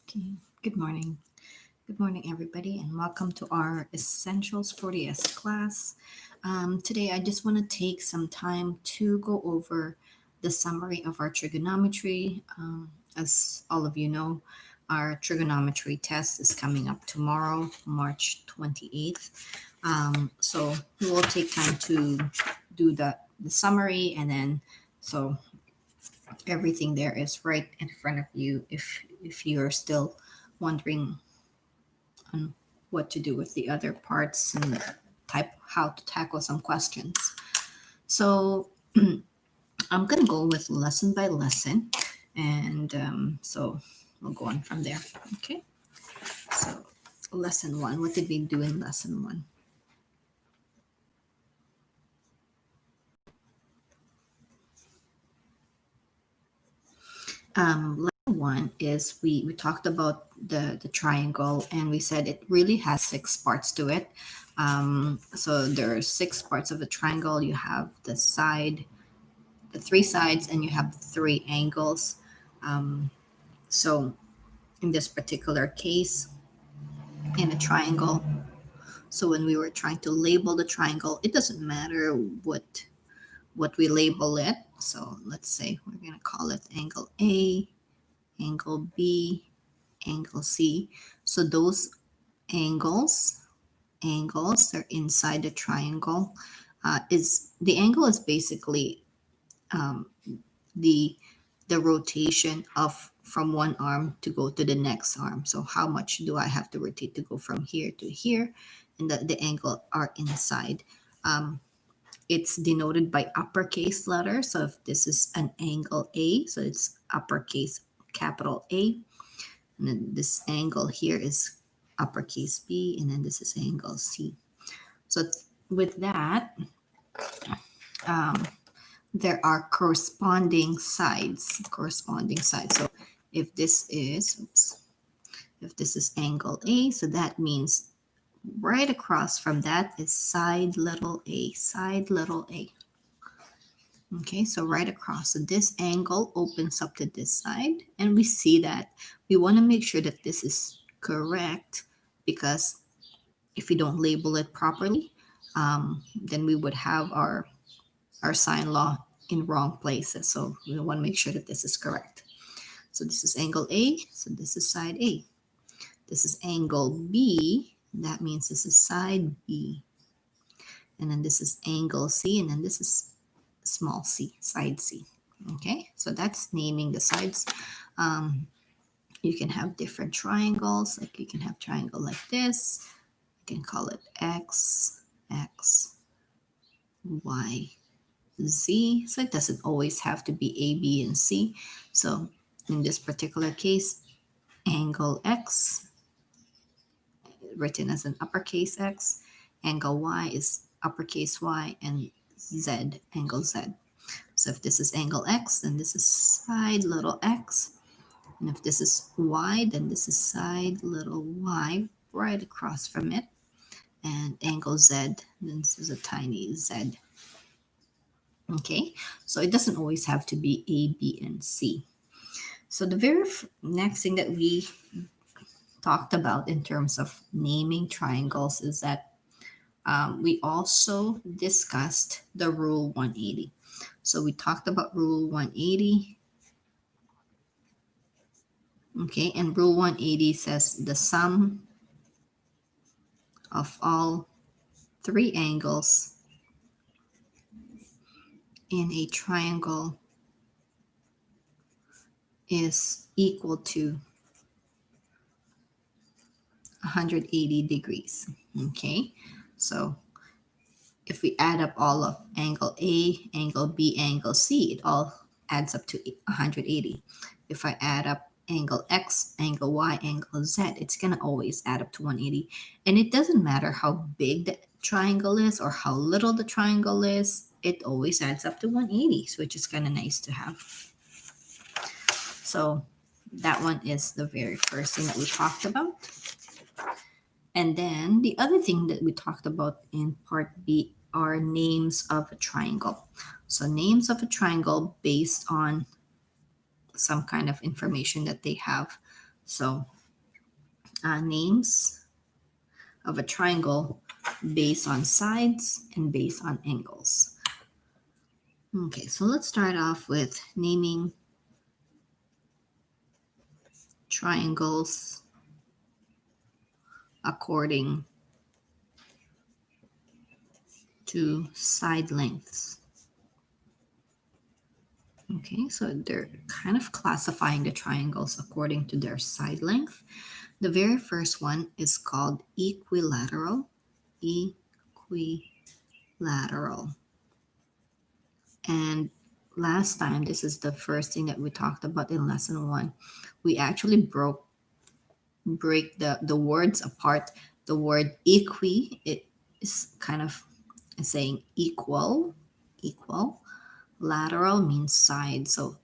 Okay, good morning. Good morning, everybody, and welcome to our Essentials 40S class. Today, I just want to take some time to go over the summary of our trigonometry. As all of you know, our trigonometry test is coming up tomorrow, March 28th. So we will take time to do the summary, and then so everything there is right in front of you if you're still wondering on what to do with the other parts and type how to tackle some questions. So I'm gonna go with lesson by lesson, and so we'll go on from there. Okay. So lesson one. What did we do in lesson one? Lesson one is we talked about the triangle, and we said it really has six parts to it. So there are six parts of the triangle. You have the side, the three sides, and you have three angles. So in this particular case, in a triangle, so when we were trying to label the triangle, it doesn't matter what we label it. So let's say we're gonna call it angle A, angle B, angle C. So those angles, are inside the triangle. Is the angle is basically um, the the rotation of from one arm to go to the next arm. So how much do I have to rotate to go from here to here? And the angle are inside. Um, it's denoted by uppercase letters. So if this is an angle A, so it's uppercase capital A. And then this angle here is uppercase B, and then this is angle C. So with that, um, there are corresponding sides. So if this is, if this is angle A, so that means right across from that is side little a. Okay, so right across. So this angle opens up to this side, and we see that we want to make sure that this is correct, because if we don't label it properly, then we would have our sign law in wrong places. So we want to make sure that this is correct. So this is angle A, so this is side A. This is angle B, that means this is side B. And then this is angle C, and then this is small c, side C. Okay, so that's naming the sides. You can have different triangles, like you can have triangle like this. You can call it X, X, Y, Z. So it doesn't always have to be A, B, and C. So in this particular case, angle X, written as an uppercase X, angle Y is uppercase Y, and Z, angle Z. So if this is angle X, then this is side little x. And if this is Y, then this is side little y right across from it. And angle Z, then this is a tiny z. Okay, so it doesn't always have to be A, B, and C. So the very next thing that we talked about in terms of naming triangles is that we also discussed the rule 180. So we talked about rule 180. Okay, and rule 180 says the sum of all three angles in a triangle is equal to 180 degrees. Okay, so if we add up all of angle A, angle B, angle C, it all adds up to 180. If I add up angle X, angle Y, angle Z, it's going to always add up to 180. And it doesn't matter how big the triangle is or how little the triangle is, it always adds up to 180, which is kind of nice to have. So that one is the very first thing that we talked about. And then the other thing that we talked about in part B are names of a triangle. So names of a triangle based on some kind of information that they have. So names of a triangle based on sides and based on angles. Okay, so let's start off with naming triangles according to side lengths. Okay, so they're kind of classifying the triangles according to their side length. The very first one is called equilateral. Equilateral. And last time, this is the first thing that we talked about in lesson 1. We actually break the words apart. The word equi, it is kind of saying equal. Lateral means side, so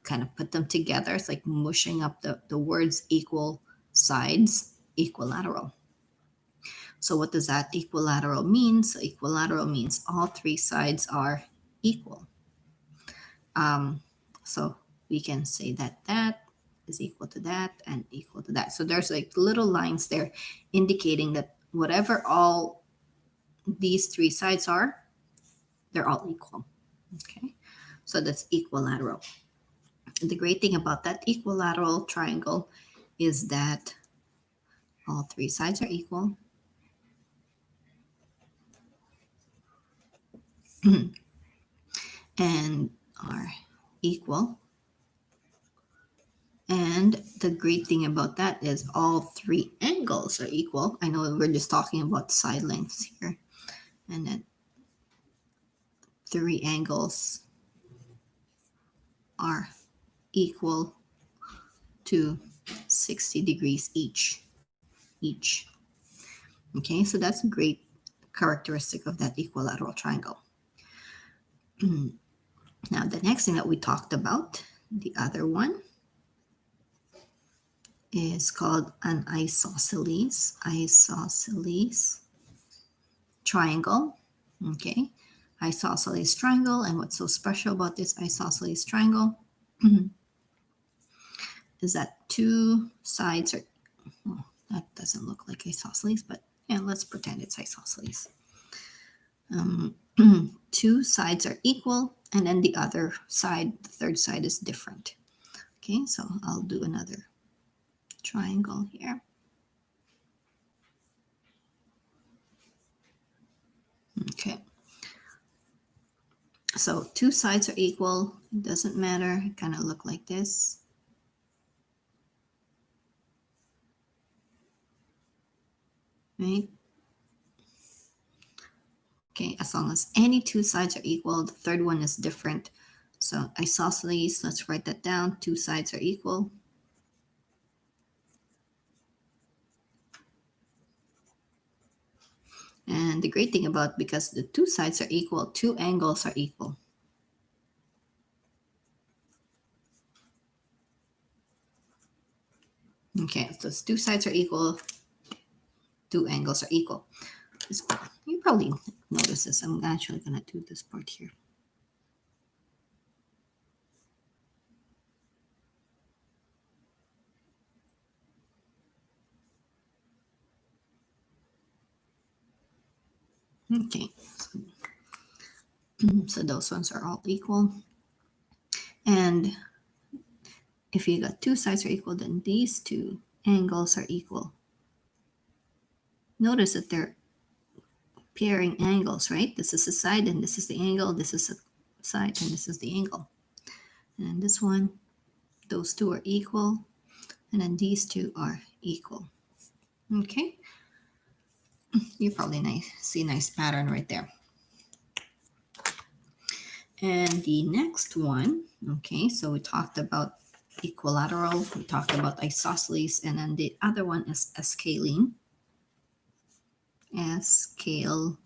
kind of put them together. It's like mushing up the words equal sides, equilateral. So what does that equilateral mean? So equilateral means all three sides are equal. So we can say that that is equal to that and equal to that. So there's like little lines there indicating that whatever all these three sides are, they're all equal. Okay, so that's equilateral. And the great thing about that equilateral triangle is that all three sides are equal. And are equal. And the great thing about that is all three angles are equal. I know we're just talking about side lengths here. And then three angles are equal to 60 degrees each. Okay, so that's a great characteristic of that equilateral triangle. Now, the next thing that we talked about, the other one, is called an isosceles triangle. Okay, isosceles triangle. And what's so special about this isosceles triangle is that two sides are, well, that doesn't look like isosceles, but yeah, let's pretend it's isosceles. Two sides are equal, and then the other side, the third side, is different. Okay, so I'll do another triangle here. Okay, so two sides are equal. It doesn't matter. It kind of look like this. Right? Okay, as long as any two sides are equal, the third one is different. So isosceles, let's write that down. Two sides are equal. And the great thing about, because the two sides are equal, two angles are equal. Okay, so two sides are equal, two angles are equal. You probably notice this. I'm actually going to do this part here. Okay, so those ones are all equal. And if you got two sides are equal, then these two angles are equal. Notice that they're pairing angles, right? This is the side and this is the angle. This is the side and this is the angle. And this one, those two are equal. And then these two are equal. Okay. You probably see a nice pattern right there. And the next one, okay, so we talked about equilateral, we talked about isosceles, and then the other one is scalene. Scale.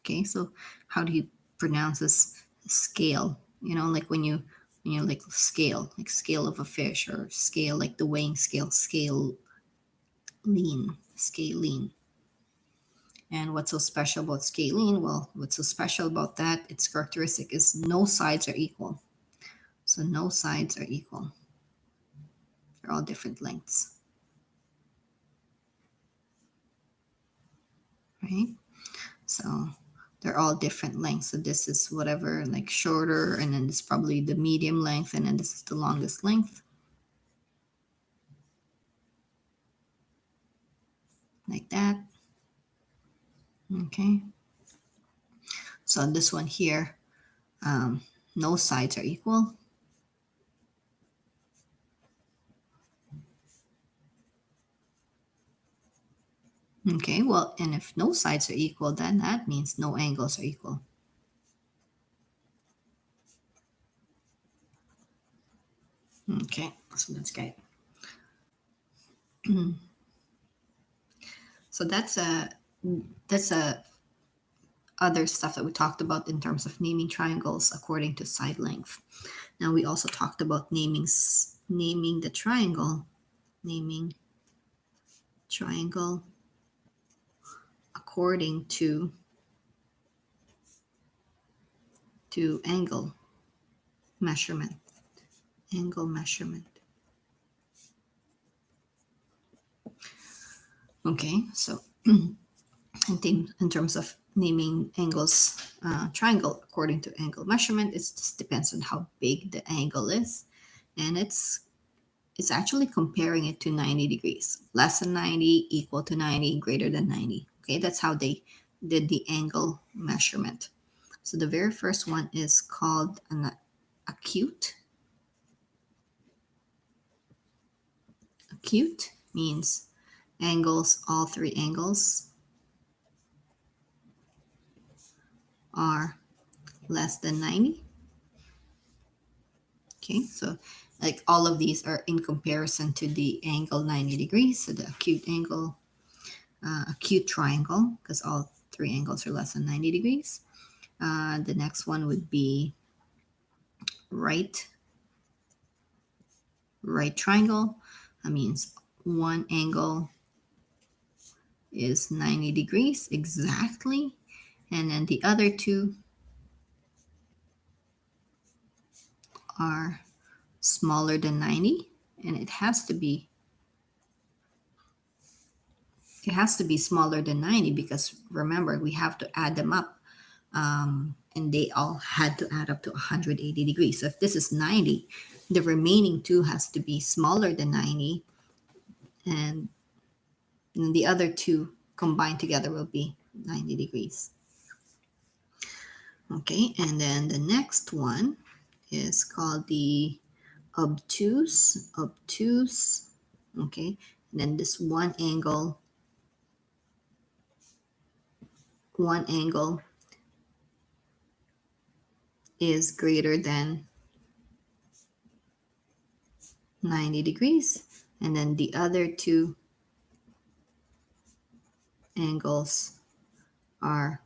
Okay, so how do you pronounce this? Scale. You know, like when you like scale, like scale of a fish, or scale like the weighing scale, scalene. And what's so special about scalene? Well, what's so special about that, its characteristic is no sides are equal. So no sides are equal. They're all different lengths. right? So they're all different lengths. So this is whatever, like shorter, and then this is probably the medium length, and then this is the longest length, like that. Okay. So this one here, no sides are equal. Okay, well, and if no sides are equal, then that means no angles are equal. Okay, so that's great. So that's a other stuff that we talked about in terms of naming triangles according to side length. Now we also talked about naming the triangle, naming triangle according to measurement, angle measurement. Okay, so in terms of naming angles, triangle according to angle measurement, it just depends on how big the angle is, and it's actually comparing it to 90 degrees. Less than 90, equal to 90, greater than 90. Okay, that's how they did the angle measurement. So the very first one is called an acute. Acute means angles, all three angles are less than 90. Okay, so like all of these are in comparison to the angle 90 degrees. So the acute angle, acute triangle, because all three angles are less than 90 degrees. The next one would be right triangle. That means one angle is 90 degrees exactly, and then the other two are smaller than 90, and it has to be smaller than 90, because remember, we have to add them up, and they all had to add up to 180 degrees. So if this is 90, the remaining two has to be smaller than 90, and the other two combined together will be 90 degrees. Okay, and then the next one is called the obtuse. Okay, and then this one angle is greater than 90 degrees, and then the other two angles are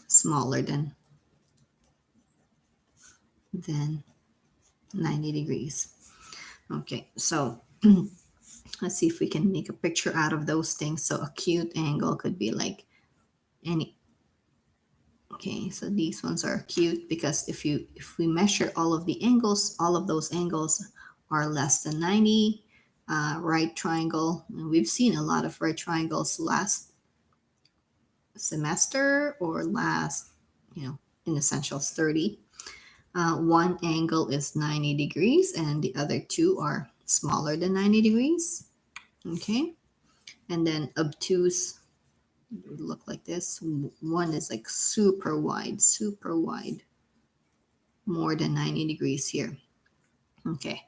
smaller than 90 degrees. Okay, so let's see if we can make a picture out of those things. So acute angle could be like any. Okay, so these ones are acute because if we measure all of the angles, all of those angles are less than 90. Right triangle, and we've seen a lot of right triangles last semester or last, in Essentials 30. One angle is 90 degrees and the other two are smaller than 90 degrees. Okay, and then obtuse would look like this. One is like super wide, more than 90 degrees here. Okay,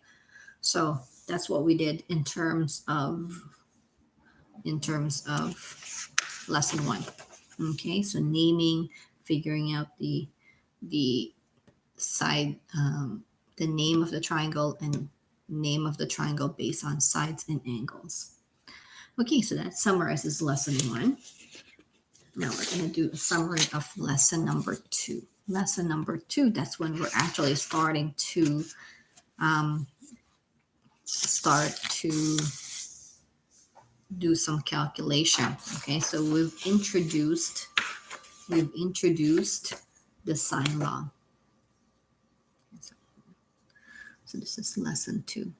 so that's what we did in terms of lesson one. Okay, so naming, figuring out the side, the name of the triangle, and name of the triangle based on sides and angles. Okay, so that summarizes lesson one. Now we're going to do a summary of lesson number two. Lesson number two, that's when we're actually starting to do some calculation. Okay, so we've introduced the sine law. So this is lesson two.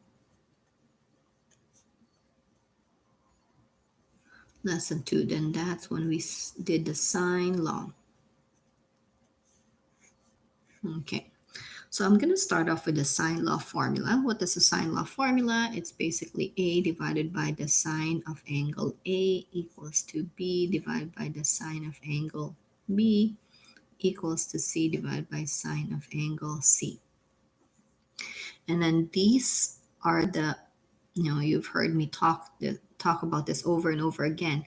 Lesson 2, then that's when we did the sine law. Okay, so I'm going to start off with the sine law formula. What is the sine law formula? It's basically A divided by the sine of angle A equals to B divided by the sine of angle B equals to C divided by sine of angle C. And then these are the, you've heard me talk about this over and over again.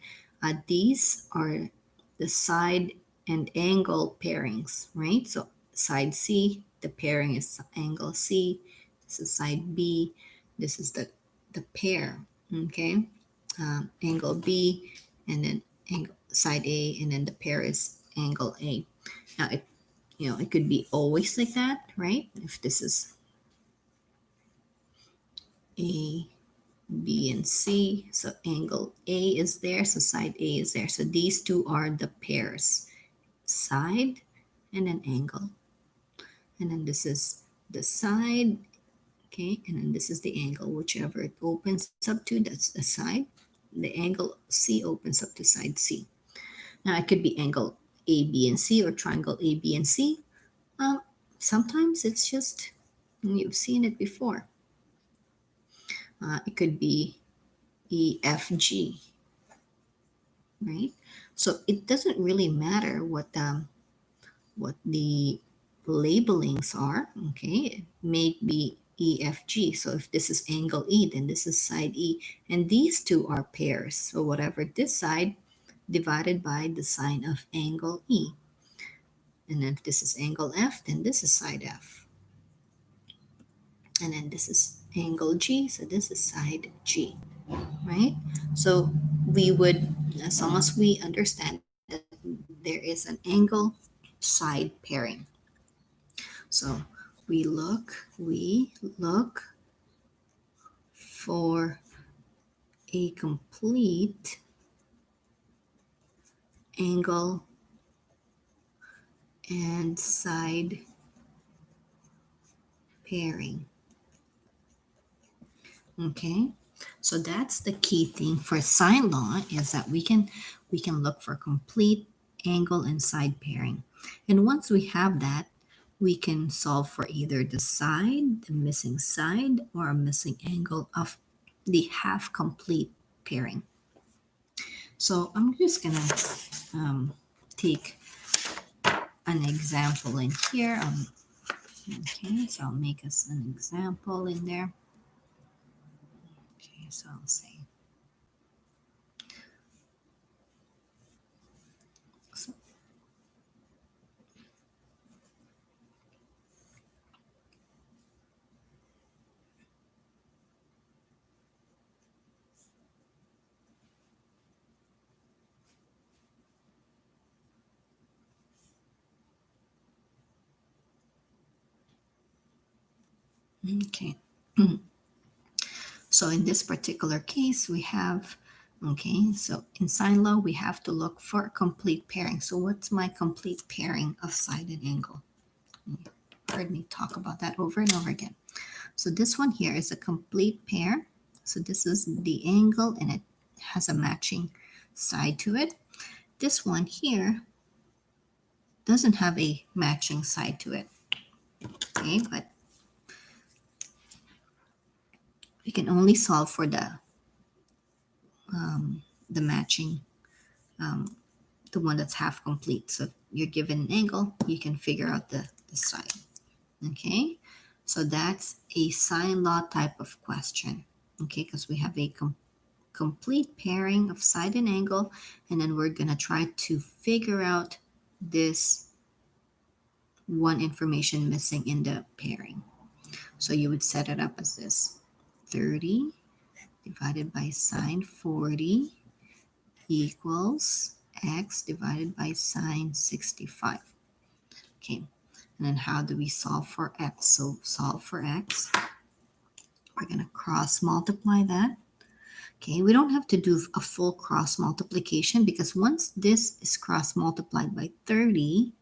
These are the side and angle pairings, right? So side C, the pairing is angle C. This is side B. This is the pair, okay? Angle B, and then angle side A, and then the pair is angle A. Now it could be always like that, right? If this is A, B, and C. So angle A is there, so side A is there. So these two are the pairs, side and an angle. And then this is the side, okay? And then this is the angle, whichever it opens up to, that's the side. The angle C opens up to side C. Now it could be angle A, B, and C or triangle A, B, and C. Um, Sometimes it's just, you've seen it before. It could be EFG, right? So it doesn't really matter what the labelings are. Okay, it may be EFG. So if this is angle E, then this is side E, and these two are pairs. So whatever this side divided by the sine of angle E, and then if this is angle F, then this is side F, and then this is angle G, so this is side G, right? So we would, as long as we understand that there is an angle side pairing. So we look for a complete angle and side pairing. Okay, so that's the key thing for sine law, is that we can look for complete angle and side pairing. And once we have that, we can solve for either the side, the missing side, or a missing angle of the half complete pairing. So I'm just gonna take an example in here. Okay, so I'll make us an example in there. Okay, so I'll say, so, okay. So in this particular case, we have, okay, so in sine law, we have to look for a complete pairing. So what's my complete pairing of side and angle? You've heard me talk about that over and over again. So this one here is a complete pair. So this is the angle and it has a matching side to it. This one here doesn't have a matching side to it. Okay, but we can only solve for the matching, um, the one that's half complete. So if you're given an angle, you can figure out the side. Okay, so that's a sine law type of question. Okay, because we have a complete pairing of side and angle, and then we're gonna try to figure out this one information missing in the pairing. So you would set it up as this: 30 divided by sine 40 equals x divided by sine 65. Okay, and then how do we solve for x? So solve for x, we're going to cross multiply that. Okay, we don't have to do a full cross multiplication, because once this is cross multiplied by 30,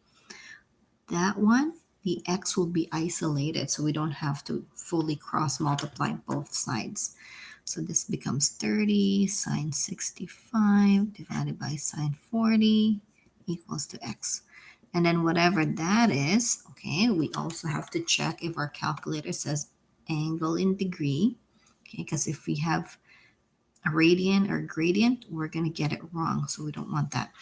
that one, the x will be isolated, so we don't have to fully cross multiply both sides. So this becomes 30 sine 65 divided by sine 40 equals to x. And then whatever that is, okay, we also have to check if our calculator says angle in degree, okay, because if we have a radian or gradient, we're going to get it wrong, so we don't want that.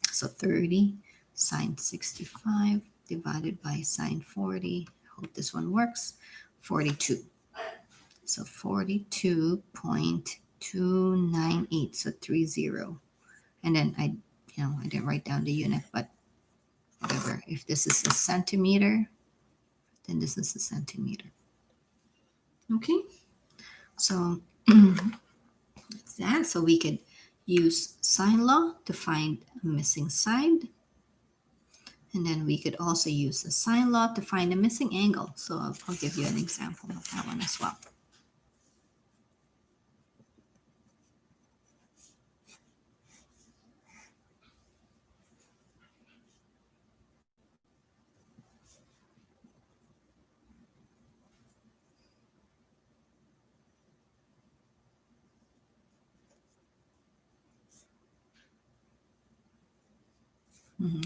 So 30 sine 65 divided by sine 40, hope this one works, 42. So 42.298, so 30. And then I didn't write down the unit, but whatever. If this is a centimeter, then this is a centimeter. Okay, so that's that. So we could use sine law to find a missing side. And then we could also use the sine law to find a missing angle. So I'll give you an example of that one as well.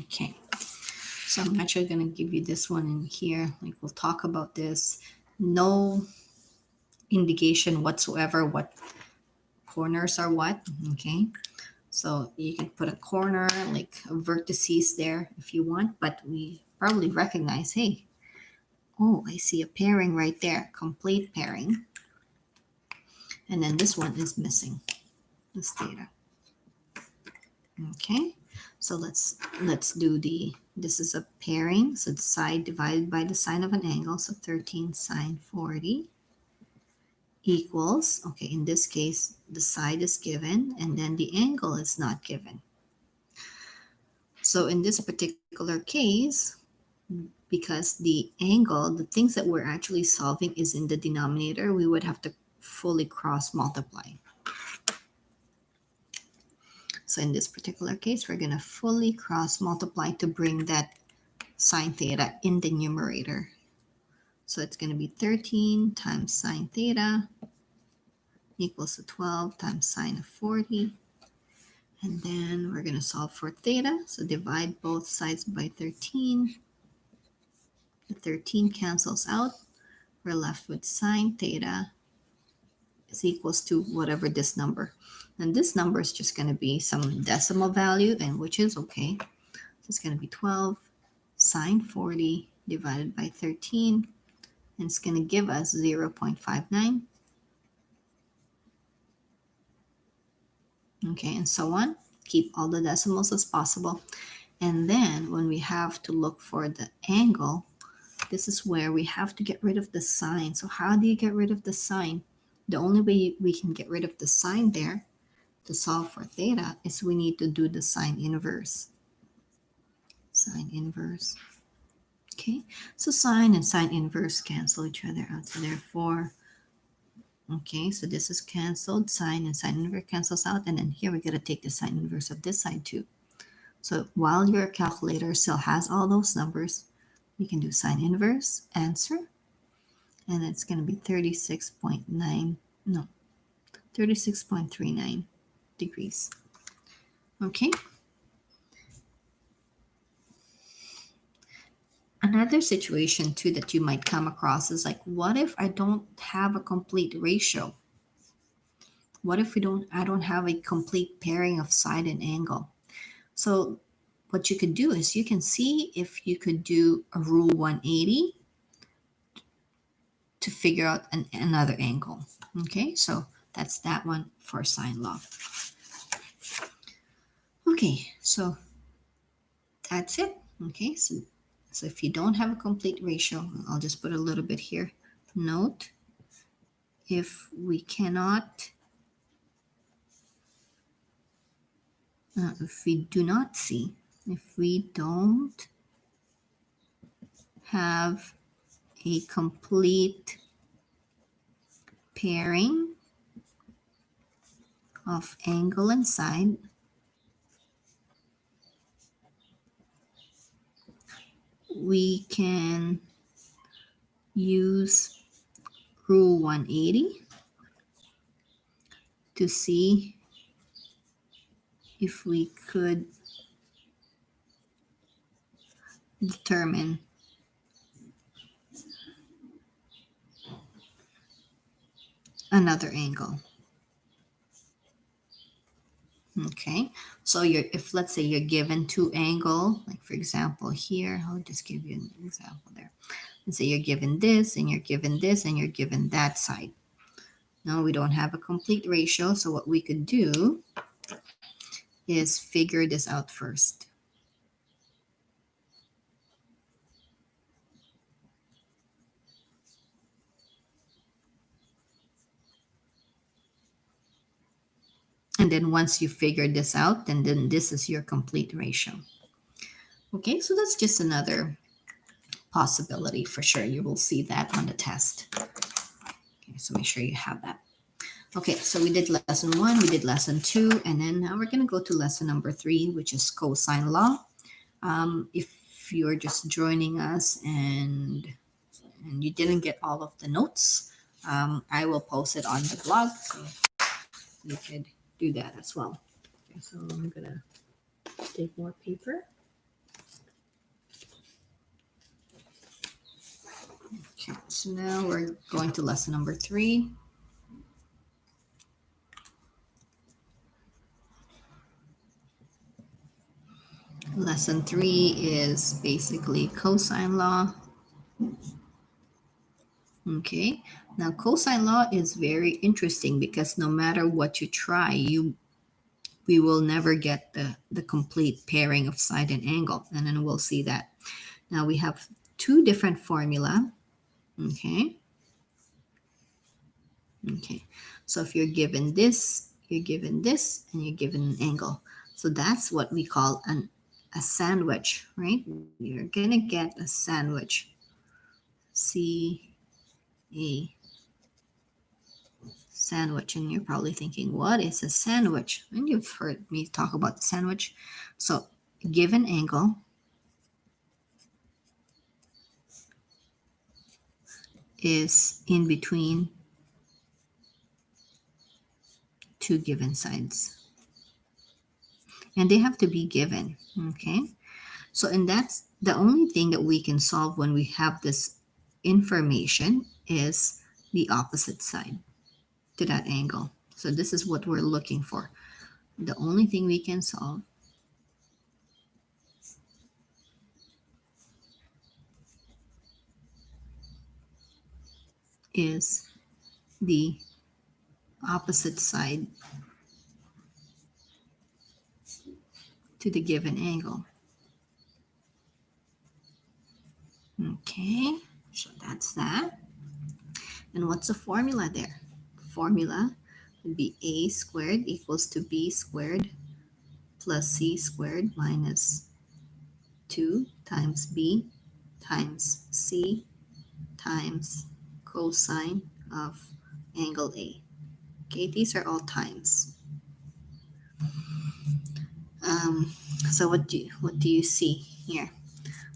Okay, so I'm actually going to give you this one in here. Like we'll talk about this. No indication whatsoever what corners are what. Okay, so you can put a corner like vertices there if you want, but we probably recognize, hey, oh, I see a pairing right there, complete pairing. And then this one is missing, this theta. Okay, so let's do this is a pairing, so the side divided by the sine of an angle, so 13 sine 40 equals, okay, in this case, the side is given and then the angle is not given. So in this particular case, because the angle, the things that we're actually solving is in the denominator, we would have to fully cross multiply. So in this particular case, we're going to fully cross multiply to bring that sine theta in the numerator. So it's going to be 13 times sine theta equals to 12 times sine of 40. And then we're going to solve for theta. So divide both sides by 13. The 13 cancels out. We're left with sine theta is equals to whatever this number. And this number is just going to be some decimal value, and which is okay. So it's going to be 12 sine 40 divided by 13. And it's going to give us 0.59. Okay, and so on. Keep all the decimals as possible. And then when we have to look for the angle, this is where we have to get rid of the sine. So how do you get rid of the sine? The only way we can get rid of the sine there to solve for theta is we need to do the sine inverse. Sine inverse. Okay, so sine and sine inverse cancel each other out. So therefore, okay, so this is canceled. Sine and sine inverse cancels out. And then here we got to take the sine inverse of this side too. So while your calculator still has all those numbers, you can do sine inverse, answer, and it's going to be 36.39 degrees. Okay. Another situation too that you might come across is like, what if I don't have a complete ratio? What if I don't have a complete pairing of side and angle? So what you could do is you can see if you could do a rule 180 to figure out another angle. Okay, so that's that one for sine law. Okay, so that's it. Okay, so if you don't have a complete ratio, I'll just put a little bit here. Note, if we cannot, if we don't have a complete pairing of angle and side, we can use rule 180 to see if we could determine another angle. Okay, so if let's say you're given two angle, like for example here, I'll just give you an example there. Let's say you're given this and you're given this and you're given that side. No, we don't have a complete ratio, so what we could do is figure this out first. And then once you figure this out, then this is your complete ratio. Okay, so that's just another possibility for sure. You will see that on the test. Okay, so make sure you have that. Okay, so we did lesson 1, we did lesson 2, and then now we're going to go to lesson number 3, which is cosine law. If you're just joining us and you didn't get all of the notes, I will post it on the blog, so you could do that as well. Okay, so I'm going to take more paper. Okay, so now we're going to lesson number 3. Lesson 3 is basically cosine law. Okay, now cosine law is very interesting because no matter what you try, we will never get the complete pairing of side and angle, and then we'll see that. Now we have two different formula. Okay. Okay, so if you're given this, you're given this, and you're given an angle. So that's what we call a sandwich, right? You're gonna get a sandwich. C A sandwich, and you're probably thinking, what is a sandwich? And you've heard me talk about the sandwich. So given angle is in between two given sides, and they have to be given. Okay, so and that's the only thing that we can solve when we have this information is the opposite side to that angle. So this is what we're looking for. The only thing we can solve is the opposite side to the given angle. Okay, so that's that. And what's the formula there? Formula would be a squared equals to b squared plus c squared minus 2 times b times c times cosine of angle A. Okay, these are all times. So what do you see here?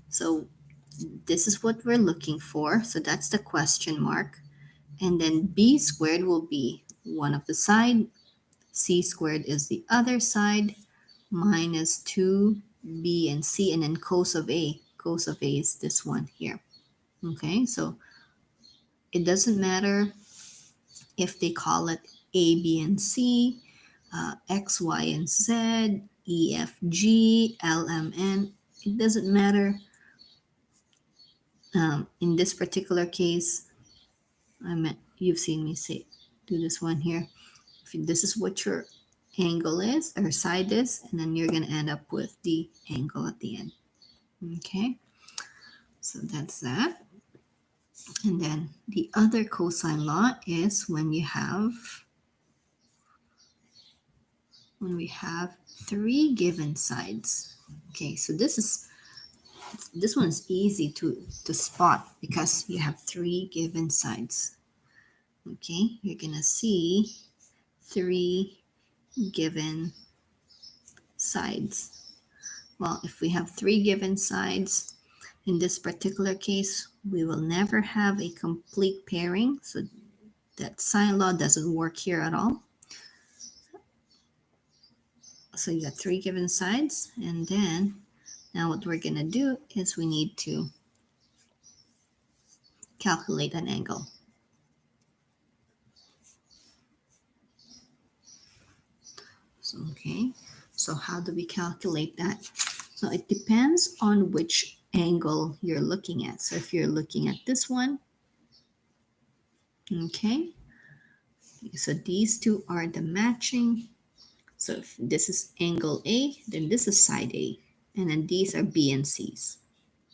So this is what we're looking for. So that's the question mark. And then b squared will be one of the side. C squared is the other side minus 2b and c, and then cos of A. Cos of A is this one here. Okay, so it doesn't matter if they call it A, B, and C, X, Y, and Z, E, F, G, L, M, N. It doesn't matter. In this particular case, you've seen me do this one here. If this is what your angle is or side is, and then you're going to end up with the angle at the end. Okay, so that's that. And then the other cosine law is when we have three given sides. Okay, so this one is easy to spot because you have three given sides. Okay, you're gonna see three given sides. Well, if we have three given sides, in this particular case, we will never have a complete pairing. So that sine law doesn't work here at all. So you got 3 given sides, and then now what we're going to do is we need to calculate an angle. So, okay, so how do we calculate that? So it depends on which angle you're looking at. So if you're looking at this one, okay, so these two are the matching. So if this is angle A, then this is side A, and then these are B and C's.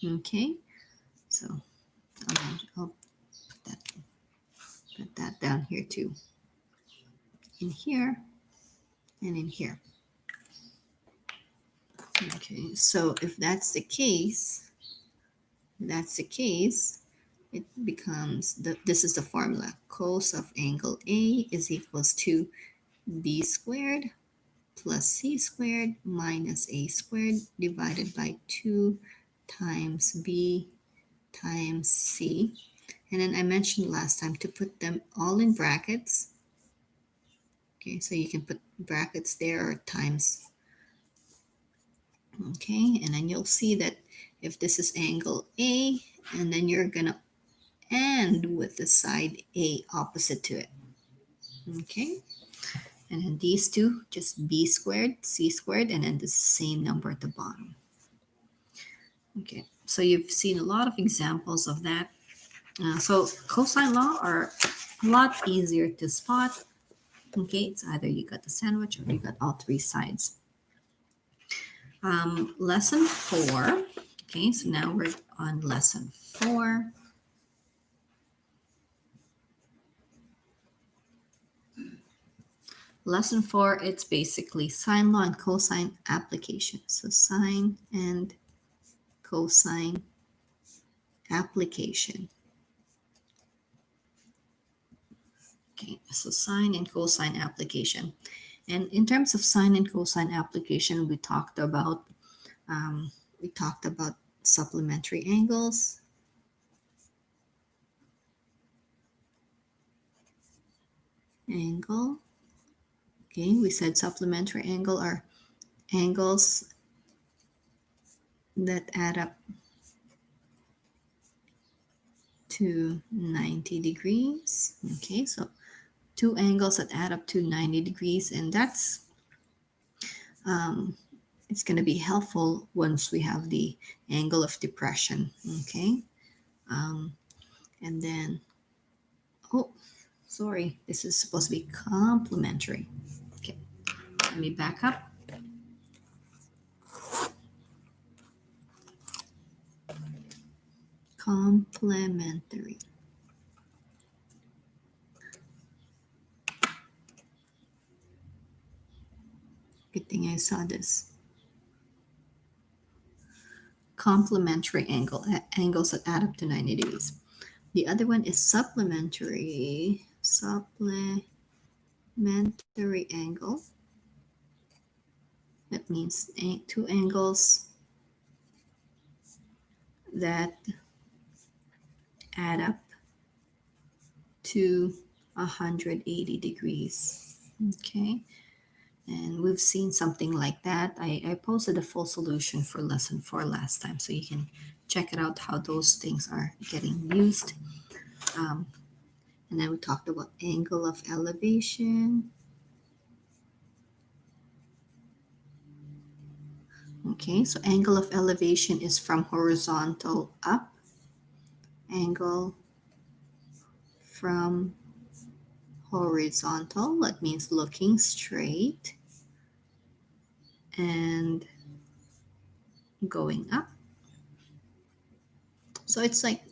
Okay, so I'll put that down here too, in here and in here. Okay, so if that's the case, it becomes this is the formula. Cos of angle A is equals to B squared plus C squared minus A squared divided by 2 times B times C. And then I mentioned last time to put them all in brackets. Okay, so you can put brackets there or times. Okay, and then you'll see that if this is angle A, and then you're gonna end with the side A opposite to it. Okay, and then these two, just B squared, C squared, and then the same number at the bottom. Okay, so you've seen a lot of examples of that. So cosine law are a lot easier to spot. Okay, it's either you got the sandwich or you got all 3 sides. Lesson 4. Okay, so now we're on lesson 4. Lesson 4, it's basically sine law and cosine application. So sine and cosine application. Okay, so sine and cosine application. And in terms of sine and cosine application, we talked about supplementary angles. Angle. Okay, we said supplementary angle are angles that add up to 90 degrees. Okay, so 2 angles that add up to 90 degrees, and that's it's going to be helpful once we have the angle of depression. Okay, and then sorry, this is supposed to be complementary. Okay, let me back up. Complementary. Good thing I saw this. Complementary angles that add up to 90 degrees. The other one is supplementary angle. That means 2 angles that add up to 180 degrees. Okay, and we've seen something like that. I posted a full solution for lesson 4 last time, so you can check it out how those things are getting used. And then we talked about angle of elevation. Okay, so angle of elevation is from horizontal up. Angle from horizontal, that means looking straight and going up. So it's like,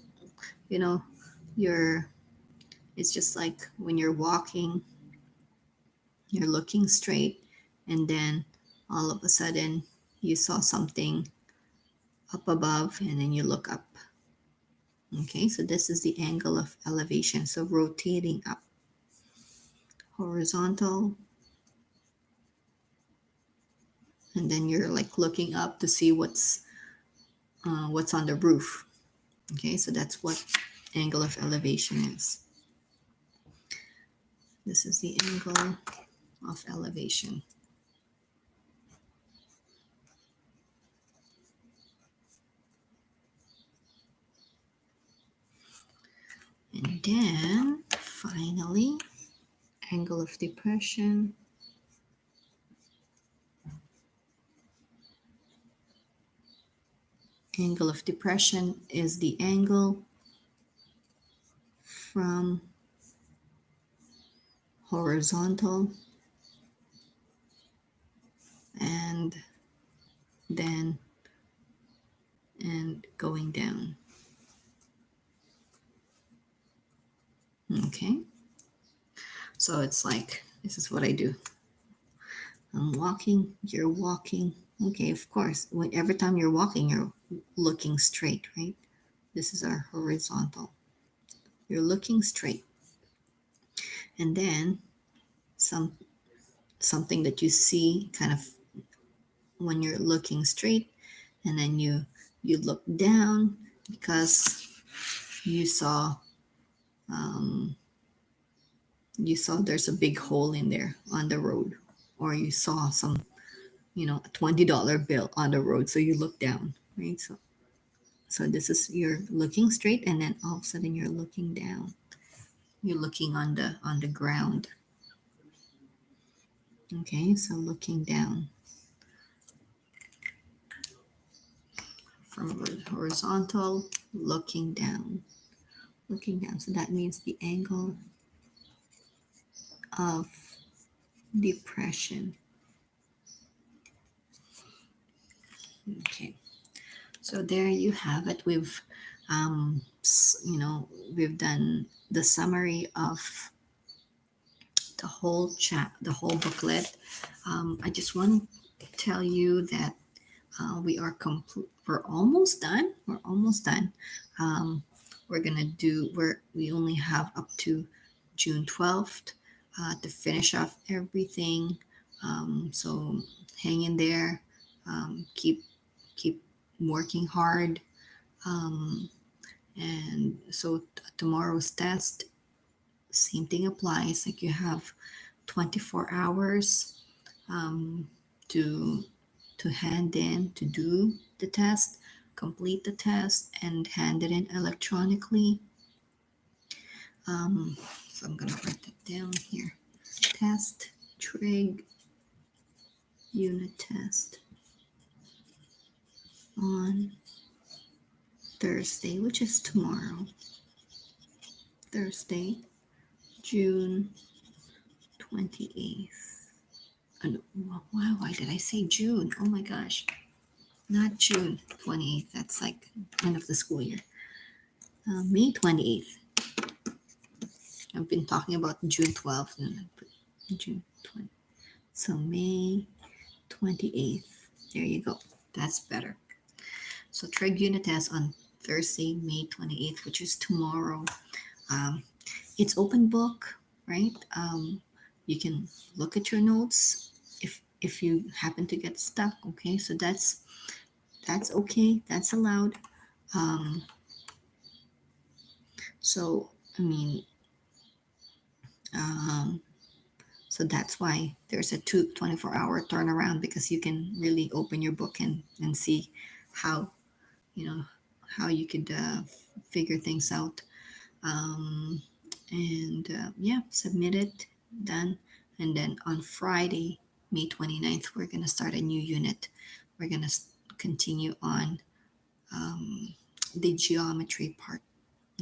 it's just like when you're walking, you're looking straight, and then all of a sudden you saw something up above, and then you look up. Okay, so this is the angle of elevation. So rotating up, horizontal, and then you're like looking up to see what's on the roof. Okay, so that's what angle of elevation is. This is the angle of elevation. then finally, angle of depression. Angle of depression is the angle from horizontal and then and going down. Okay, so it's like this is what I do. I'm walking, you're walking. Okay, of course, every time you're walking, you're looking straight, right? This is our horizontal. You're looking straight. And then something that you see kind of when you're looking straight, and then you look down because you saw um, you saw there's a big hole in there on the road, or you saw some a $20 bill on the road, so you look down, right? So this is you're looking straight, and then all of a sudden you're looking down. You're looking on the ground. Okay, so looking down from horizontal, looking down, looking down. So that means the angle of depression. Okay, so there you have it. We've done the summary of the whole booklet. I just want to tell you that we are complete. We're almost done. We're almost done. Um, we're gonna do. We only have up to June 12th to finish off everything. So hang in there. Keep working hard. Um, and so tomorrow's test, same thing applies. Like you have 24 hours um, to hand in to do the test, complete the test, and hand it in electronically. Um, so I'm gonna write that down here. Test trig unit test on Thursday, which is tomorrow. Thursday, June 28th. And why did I say June? Oh my gosh. Not June 28th. That's like end of the school year. May 28th. I've been talking about June 12th and I put June 20th. So May 28th. There you go. That's better. So trig unit test on Thursday, May 28th, which is tomorrow. Um, it's open book, right? You can look at your notes if you happen to get stuck. Okay, so that's okay. That's allowed. Um, so I mean, um, so that's why there's a 24-hour turnaround, because you can really open your book and see how you know how you could figure things out. And yeah, submit it, done. And then on Friday, May 29th, we're going to start a new unit. We're going to continue on um, the geometry part.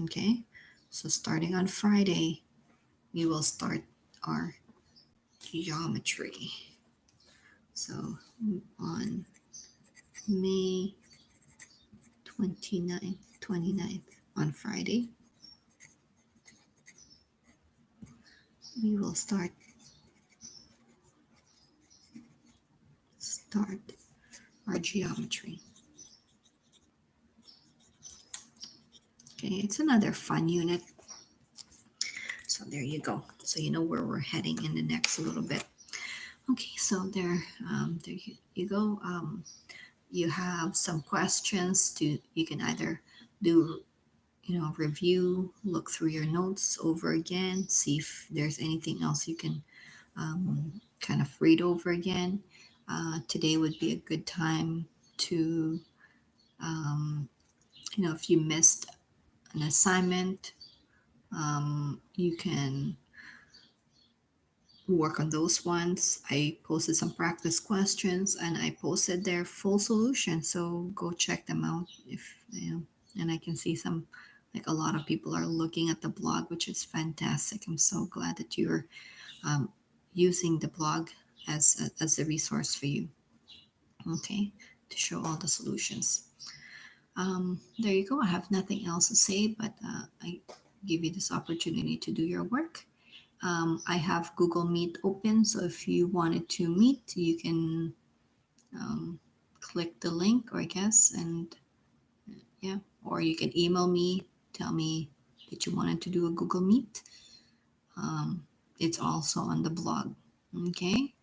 Okay, so starting on Friday, we will start our geometry. So on May 29th on Friday, we will start our geometry. Okay, it's another fun unit. So there you go. So you know where we're heading in the next little bit. Okay, so there you go. You have some questions to you can either do review, look through your notes over again, see if there's anything else you can kind of read over again. Today would be a good time to if you missed an assignment, You can work on those ones. I posted some practice questions and I posted their full solution. So go check them out if you know. And I can see some, like a lot of people are looking at the blog, which is fantastic. I'm so glad that you're um, using the blog as a resource for you. Okay, to show all the solutions. There you go. I have nothing else to say, but I give you this opportunity to do your work. I have Google Meet open, so if you wanted to meet, you can um, click the link, or I guess, and yeah, or you can email me, tell me that you wanted to do a Google Meet. Um, it's also on the blog. Okay,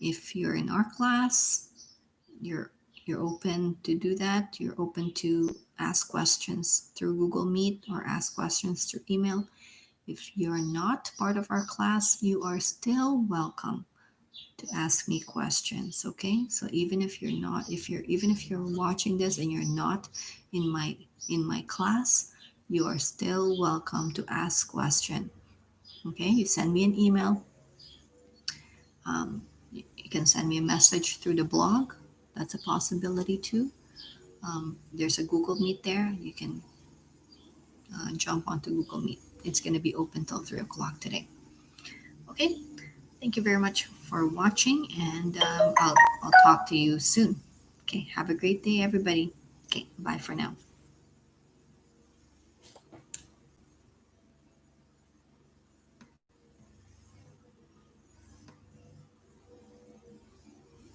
if you're in our class, you're you're open to do that. You're open to ask questions through Google Meet or ask questions through email. If you're not part of our class, you are still welcome to ask me questions. Okay, so even if you're watching this and you're not in my class, you are still welcome to ask question. Okay, you send me an email. You can send me a message through the blog. That's a possibility too. There's a Google Meet there. You can jump onto Google Meet. It's going to be open till 3 o'clock today. Okay, thank you very much for watching, and I'll talk to you soon. Okay, have a great day, everybody. Okay, bye for now.